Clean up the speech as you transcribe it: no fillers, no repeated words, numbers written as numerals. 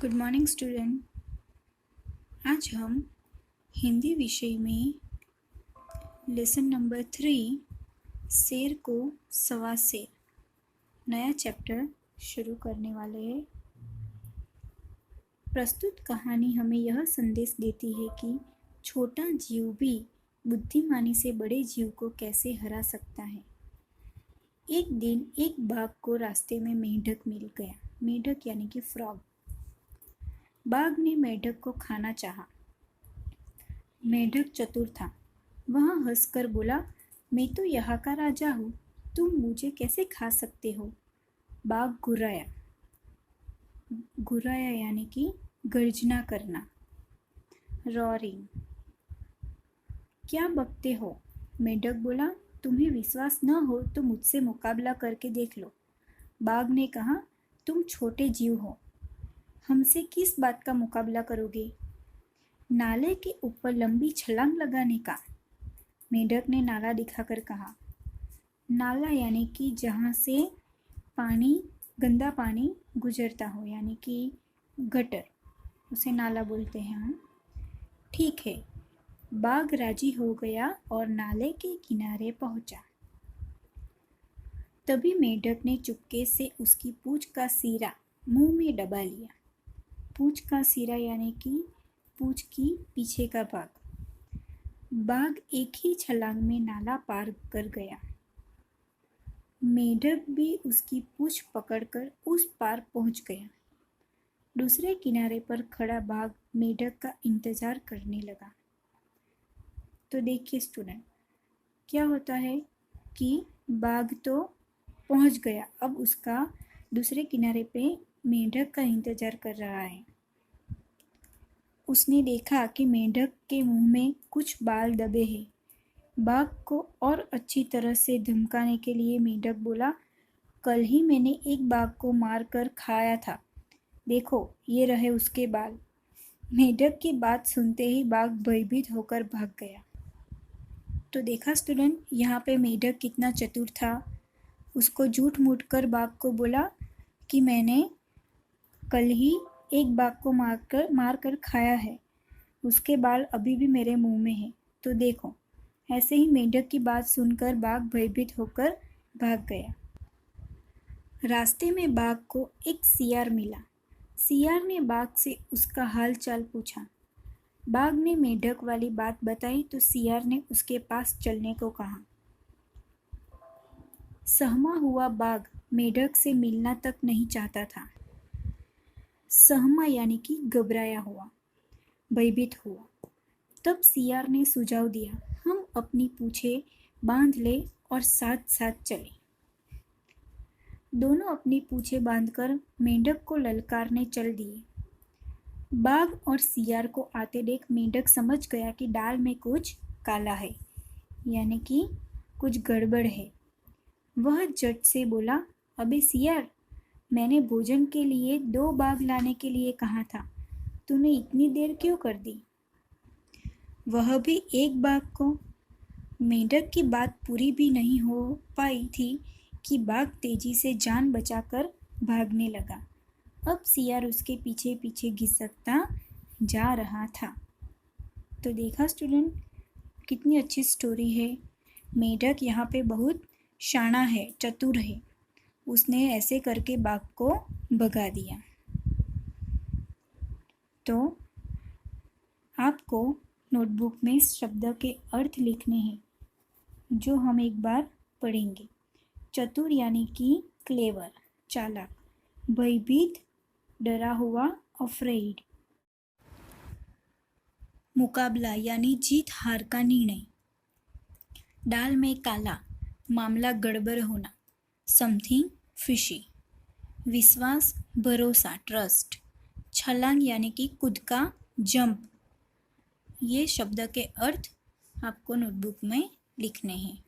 Good morning student. आज हम हिंदी विषय में लेसन नंबर 3 शेर को सवा शेर नया चैप्टर शुरू करने वाले हैं। प्रस्तुत कहानी हमें यह संदेश देती है कि छोटा जीव भी बुद्धिमानी से बड़े जीव को कैसे हरा सकता है। एक दिन एक बाघ को रास्ते में मेंढक मिल गया। मेंढक यानी कि फ्रॉग। बाघ ने मेंढक को खाना चाहा। मेंढक चतुर था। वह हंसकर बोला, मैं तो यहाँ का राजा हूँ, तुम मुझे कैसे खा सकते हो। बाघ गुर्राया। गुर्राया यानी कि गर्जना करना, रॉरिंग। क्या बकते हो। मेंढक बोला, तुम्हें विश्वास न हो तो मुझसे मुकाबला करके देख लो। बाघ ने कहा, तुम छोटे जीव हो, हमसे किस बात का मुकाबला करोगे। नाले के ऊपर लंबी छलांग लगाने का। मेंढक ने नाला दिखाकर कहा। नाला यानी कि जहाँ से पानी, गंदा पानी गुजरता हो, यानी कि गटर, उसे नाला बोलते हैं हम। ठीक है। बाघ राजी हो गया और नाले के किनारे पहुंचा। तभी मेंढक ने चुपके से उसकी पूंछ का सिरा मुंह में दबा लिया। पूंछ का सिरा यानी कि पूंछ की पीछे का भाग। बाघ एक ही छलांग में नाला पार कर गया। मेंढक भी उसकी पूंछ पकड़कर उस पार पहुंच गया। दूसरे किनारे पर खड़ा बाघ मेंढक का इंतजार करने लगा। तो देखिए स्टूडेंट, क्या होता है कि बाघ तो पहुंच गया, अब उसका दूसरे किनारे पे मेंढक का इंतजार कर रहा है। उसने देखा कि मेंढक के मुंह में कुछ बाल दबे हैं। बाघ को और अच्छी तरह से धमकाने के लिए मेंढक बोला, कल ही मैंने एक बाघ को मार कर खाया था, देखो ये रहे उसके बाल। मेंढक की बात सुनते ही बाघ भयभीत होकर भाग गया। तो देखा स्टूडेंट, यहाँ पे मेंढक कितना चतुर था। उसको झूठ मूठ कर बाघ को बोला कि मैंने कल ही एक बाघ को मार कर खाया है, उसके बाल अभी भी मेरे मुंह में है, तो देखो। ऐसे ही मेंढक की बात सुनकर बाघ भयभीत होकर भाग गया। रास्ते में बाघ को एक सियार मिला। सियार ने बाघ से उसका हाल चाल पूछा। बाघ ने मेंढक वाली बात बताई तो सियार ने उसके पास चलने को कहा। सहमा हुआ बाघ मेंढक से मिलना तक नहीं चाहता था। सहमा यानी कि घबराया हुआ, भयभीत हुआ। तब सियार ने सुझाव दिया, हम अपनी पूंछें बांध ले और साथ साथ चले। दोनों अपनी पूंछें बांधकर मेंढक को ललकारने चल दिए। बाघ और सियार को आते देख मेंढक समझ गया कि दाल में कुछ काला है, यानी कि कुछ गड़बड़ है। वह झट से बोला, अबे सियार, मैंने भोजन के लिए 2 बाघ लाने के लिए कहा था, तूने इतनी देर क्यों कर दी, वह भी एक बाघ को। मेंढक की बात पूरी भी नहीं हो पाई थी कि बाघ तेजी से जान बचाकर भागने लगा। अब सियार उसके पीछे पीछे घिसकता जा रहा था। तो देखा स्टूडेंट, कितनी अच्छी स्टोरी है। मेंढक यहाँ पे बहुत शाना है, चतुर है, उसने ऐसे करके बाघ को भगा दिया। तो आपको नोटबुक में शब्द के अर्थ लिखने हैं, जो हम एक बार पढ़ेंगे। चतुर यानी कि क्लेवर, चालाक। भयभीत, डरा हुआ, अफ्रेड। मुकाबला यानी जीत हार का निर्णय। दाल में काला, मामला गड़बड़ होना, समथिंग फिशी। विश्वास, भरोसा, ट्रस्ट। छलांग यानी कि कूद का, जंप। ये शब्द के अर्थ आपको नोटबुक में लिखने हैं।